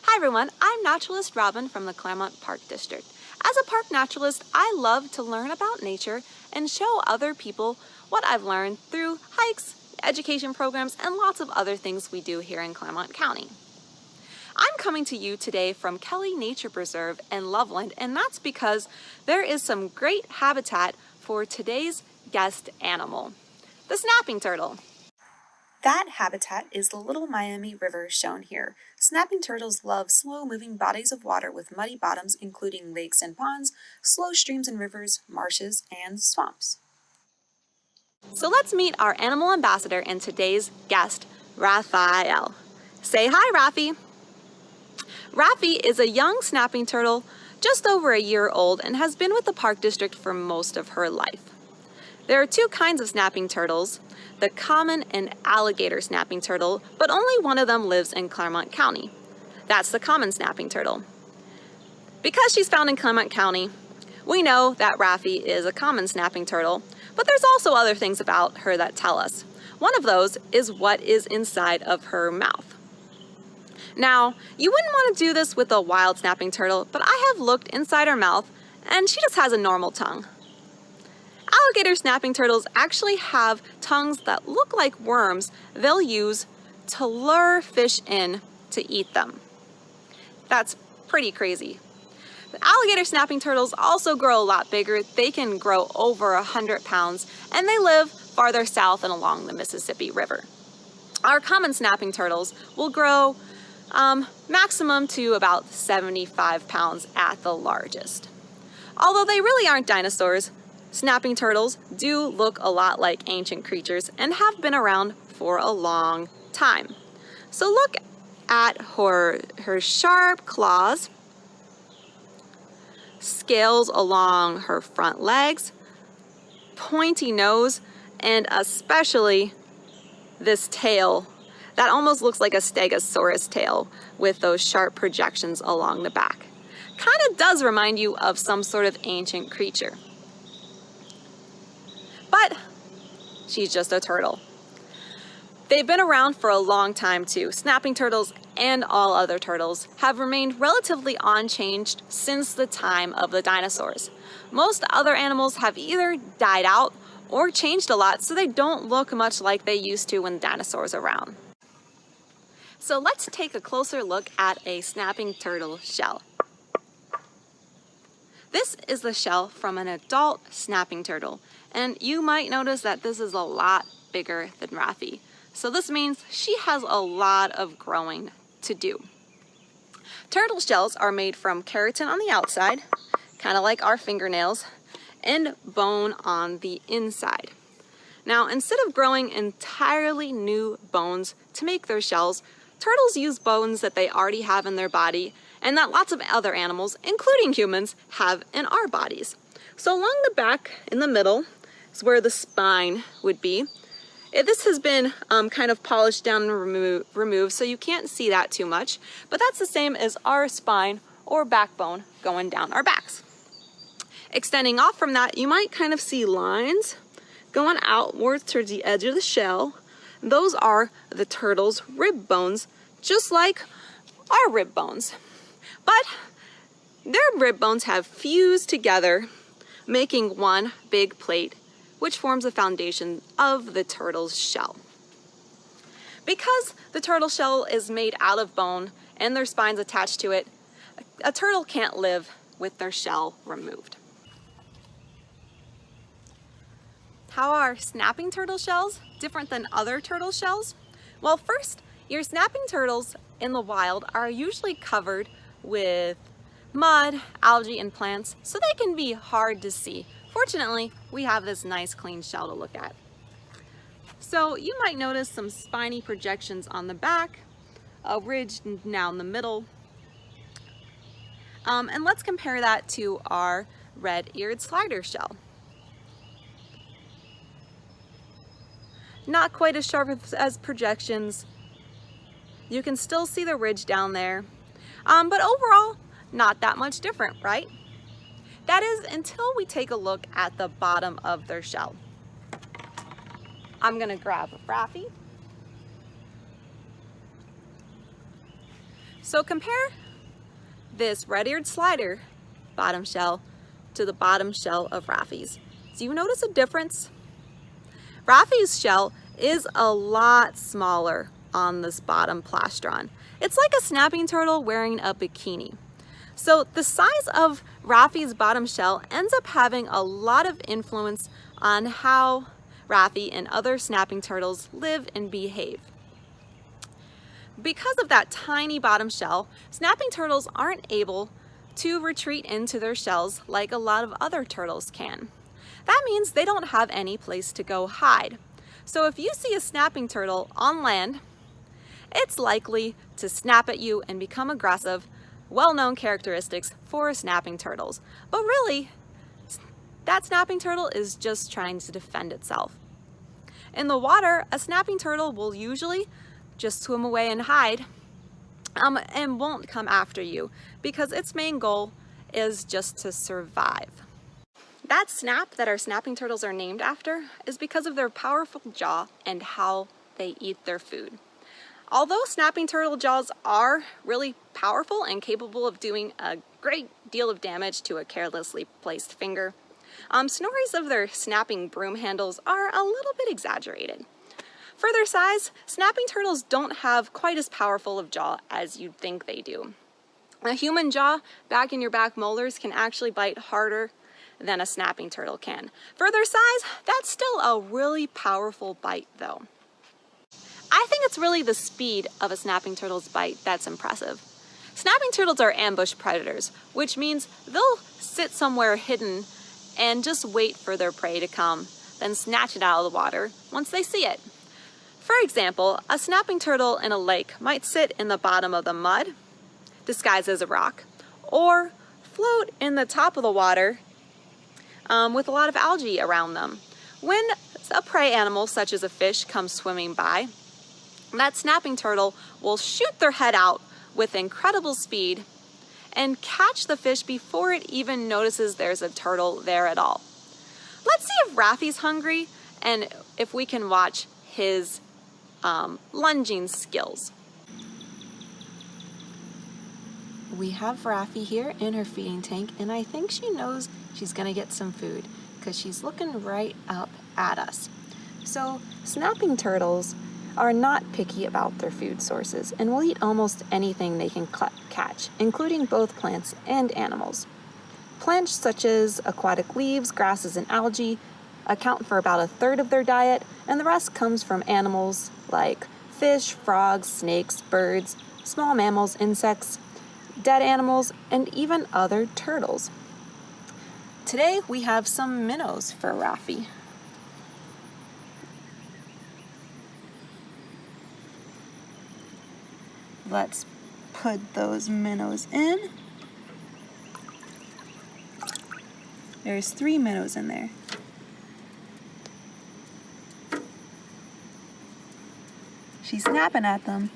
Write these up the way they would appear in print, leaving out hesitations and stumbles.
Hi everyone, I'm Naturalist Robin from the Clermont Park District. As a park naturalist, I love to learn about nature and show other people what I've learned through hikes, education programs, and lots of other things we do here in Clermont County. I'm coming to you today from Kelly Nature Preserve in Loveland, and that's because there is some great habitat for today's guest animal, the snapping turtle. That habitat is the Little Miami River shown here. Snapping turtles love slow-moving bodies of water with muddy bottoms, including lakes and ponds, slow streams and rivers, marshes, and swamps. So let's meet our animal ambassador and today's guest, Raphael. Say hi, Rafi. Rafi is a young snapping turtle, just over a year old, and has been with the Park District for most of her life. There are two kinds of snapping turtles, the common and alligator snapping turtle, but only one of them lives in Clermont County. That's the common snapping turtle. Because she's found in Clermont County, we know that Rafi is a common snapping turtle, but there's also other things about her that tell us. One of those is what is inside of her mouth. Now, you wouldn't want to do this with a wild snapping turtle, but I have looked inside her mouth and she just has a normal tongue. Alligator snapping turtles actually have tongues that look like worms they'll use to lure fish in to eat them. That's pretty crazy. The alligator snapping turtles also grow a lot bigger. They can grow over 100 pounds, and they live farther south and along the Mississippi River. Our common snapping turtles will grow maximum to about 75 pounds at the largest. Although they really aren't dinosaurs, snapping turtles do look a lot like ancient creatures and have been around for a long time. So look at her sharp claws, scales along her front legs, pointy nose, and especially this tail that almost looks like a stegosaurus tail with those sharp projections along the back. Kind of does remind you of some sort of ancient creature. But she's just a turtle. They've been around for a long time too. Snapping turtles and all other turtles have remained relatively unchanged since the time of the dinosaurs. Most other animals have either died out or changed a lot, so they don't look much like they used to when dinosaurs were around. So let's take a closer look at a snapping turtle shell. This is the shell from an adult snapping turtle, and you might notice that this is a lot bigger than Rafi. So this means she has a lot of growing to do. Turtle shells are made from keratin on the outside, kind of like our fingernails, and bone on the inside. Now, instead of growing entirely new bones to make their shells, turtles use bones that they already have in their body and that lots of other animals, including humans, have in our bodies. So along the back in the middle is where the spine would be. This has been kind of polished down and removed, so you can't see that too much, but that's the same as our spine or backbone going down our backs. Extending off from that, you might kind of see lines going outwards towards the edge of the shell. Those are the turtle's rib bones, just like our rib bones. But their rib bones have fused together, making one big plate, which forms the foundation of the turtle's shell. Because the turtle shell is made out of bone and their spines attached to it, a turtle can't live with their shell removed. How are snapping turtle shells different than other turtle shells? Well, first, your snapping turtles in the wild are usually covered with mud, algae, and plants, so they can be hard to see. Fortunately, we have this nice clean shell to look at. So you might notice some spiny projections on the back, a ridge now in the middle. And let's compare that to our red-eared slider shell. Not quite as sharp as projections. You can still see the ridge down there. But overall, not that much different, right? That is until we take a look at the bottom of their shell. I'm gonna grab a Rafi. So compare this red-eared slider bottom shell to the bottom shell of Raphi's. Do you notice a difference? Raphi's shell is a lot smaller on this bottom plastron. It's like a snapping turtle wearing a bikini. So the size of Raphi's bottom shell ends up having a lot of influence on how Raphi and other snapping turtles live and behave. Because of that tiny bottom shell, snapping turtles aren't able to retreat into their shells like a lot of other turtles can. That means they don't have any place to go hide. So if you see a snapping turtle on land, it's likely to snap at you and become aggressive, well-known characteristics for snapping turtles. But really, that snapping turtle is just trying to defend itself. In the water, a snapping turtle will usually just swim away and hide and won't come after you because its main goal is just to survive. That snap that our snapping turtles are named after is because of their powerful jaw and how they eat their food. Although snapping turtle jaws are really powerful and capable of doing a great deal of damage to a carelessly placed finger, stories of their snapping broom handles are a little bit exaggerated. For their size, snapping turtles don't have quite as powerful of jaw as you'd think they do. A human jaw back in your back molars can actually bite harder than a snapping turtle can. For their size, that's still a really powerful bite though. I think it's really the speed of a snapping turtle's bite that's impressive. Snapping turtles are ambush predators, which means they'll sit somewhere hidden and just wait for their prey to come, then snatch it out of the water once they see it. For example, a snapping turtle in a lake might sit in the bottom of the mud, disguised as a rock, or float in the top of the water with a lot of algae around them. When a prey animal, such as a fish, comes swimming by, that snapping turtle will shoot their head out with incredible speed and catch the fish before it even notices there's a turtle there at all. Let's see if Raphi's hungry and if we can watch his lunging skills. We have Raphi here in her feeding tank, and I think she knows she's gonna get some food because she's looking right up at us. So snapping turtles are not picky about their food sources and will eat almost anything they can catch, including both plants and animals. Plants such as aquatic leaves, grasses, and algae account for about 1/3 of their diet, and the rest comes from animals like fish, frogs, snakes, birds, small mammals, insects, dead animals, and even other turtles. Today we have some minnows for Raphi. Let's put those minnows in. There's 3 minnows in there. She's snapping at them.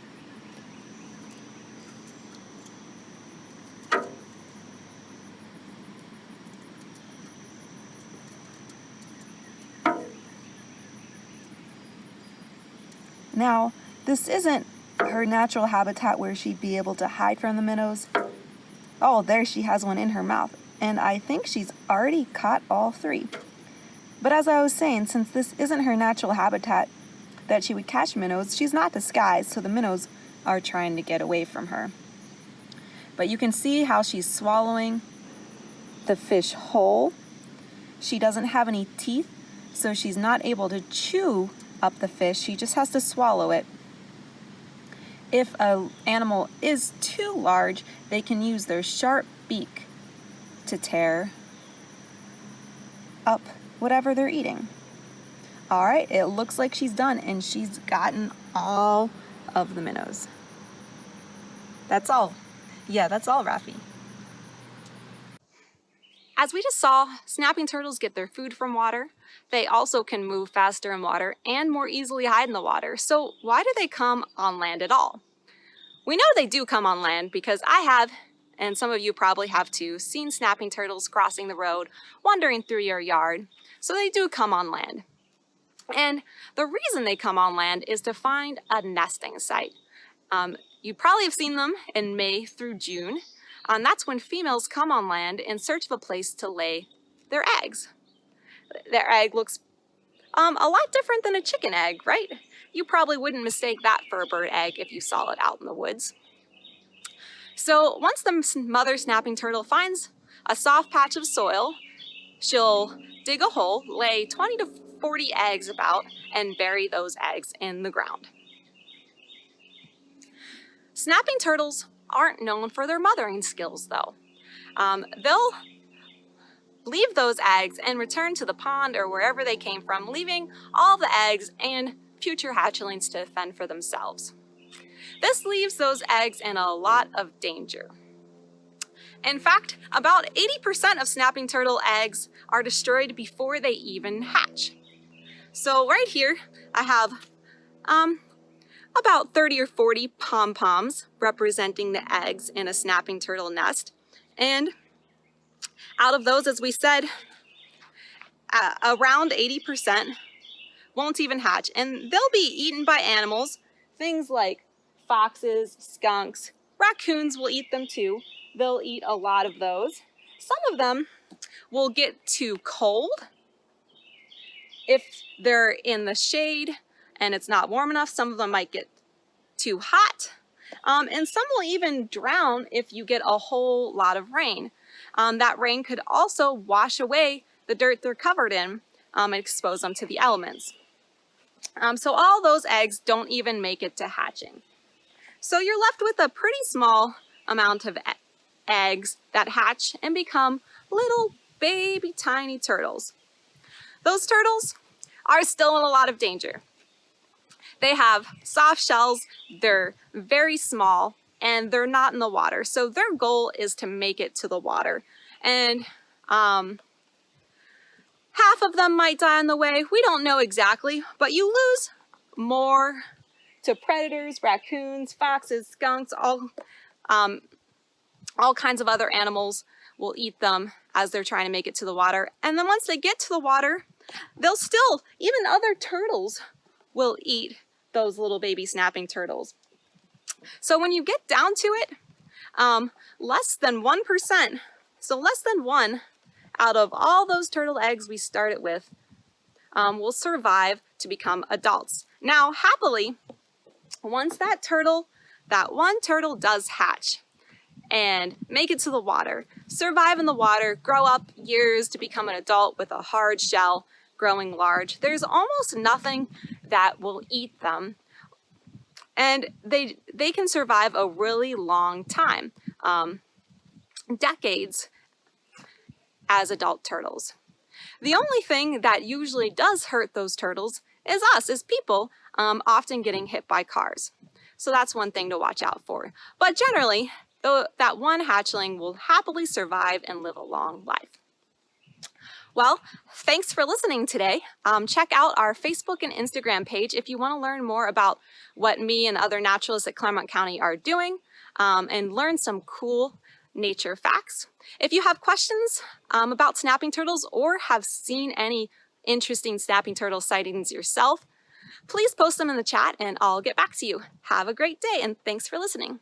Now, this isn't her natural habitat where she'd be able to hide from the minnows. Oh, there she has one in her mouth, and I think she's already caught all 3. But as I was saying, since this isn't her natural habitat that she would catch minnows, she's not disguised, so the minnows are trying to get away from her. But you can see how she's swallowing the fish whole. She doesn't have any teeth, so she's not able to chew up the fish. She just has to swallow it. If an animal is too large, they can use their sharp beak to tear up whatever they're eating. All right, it looks like she's done, and she's gotten all of the minnows. That's all. Yeah, that's all, Raphi. As we just saw, snapping turtles get their food from water. They also can move faster in water and more easily hide in the water. So why do they come on land at all? We know they do come on land because I have, and some of you probably have too, seen snapping turtles crossing the road, wandering through your yard. So they do come on land. And the reason they come on land is to find a nesting site. You probably have seen them in May through June. And that's when females come on land in search of a place to lay their eggs. Their egg looks a lot different than a chicken egg, right? You probably wouldn't mistake that for a bird egg if you saw it out in the woods. So once the mother snapping turtle finds a soft patch of soil, she'll dig a hole, lay 20 to 40 eggs about, and bury those eggs in the ground. Snapping turtles aren't known for their mothering skills, though. They'll leave those eggs and return to the pond or wherever they came from, leaving all the eggs and future hatchlings to fend for themselves. This leaves those eggs in a lot of danger. In fact, about 80% of snapping turtle eggs are destroyed before they even hatch. So right here, I have about 30 or 40 pom-poms representing the eggs in a snapping turtle nest. And out of those, as we said, around 80% won't even hatch. And they'll be eaten by animals, things like foxes, skunks, raccoons will eat them too. They'll eat a lot of those. Some of them will get too cold if they're in the shade and it's not warm enough. Some of them might get too hot. And some will even drown if you get a whole lot of rain. That rain could also wash away the dirt they're covered in and expose them to the elements. So all those eggs don't even make it to hatching. So you're left with a pretty small amount of eggs that hatch and become little baby tiny turtles. Those turtles are still in a lot of danger. They have soft shells, they're very small, and they're not in the water. So their goal is to make it to the water. And half of them might die on the way. We don't know exactly, but you lose more to predators, raccoons, foxes, skunks, all kinds of other animals will eat them as they're trying to make it to the water. And then once they get to the water, even other turtles will eat those little baby snapping turtles. So when you get down to it, less than 1%, so less than 1 out of all those turtle eggs we started with will survive to become adults. Now, happily, once that one turtle does hatch and make it to the water, survive in the water, grow up years to become an adult with a hard shell, growing large, there's almost nothing that will eat them. And they can survive a really long time, decades as adult turtles. The only thing that usually does hurt those turtles is us as people, often getting hit by cars. So that's one thing to watch out for. But generally, that one hatchling will happily survive and live a long life. Well, thanks for listening today. Check out our Facebook and Instagram page if you want to learn more about what me and other naturalists at Clermont County are doing and learn some cool nature facts. If you have questions about snapping turtles or have seen any interesting snapping turtle sightings yourself, please post them in the chat and I'll get back to you. Have a great day and thanks for listening.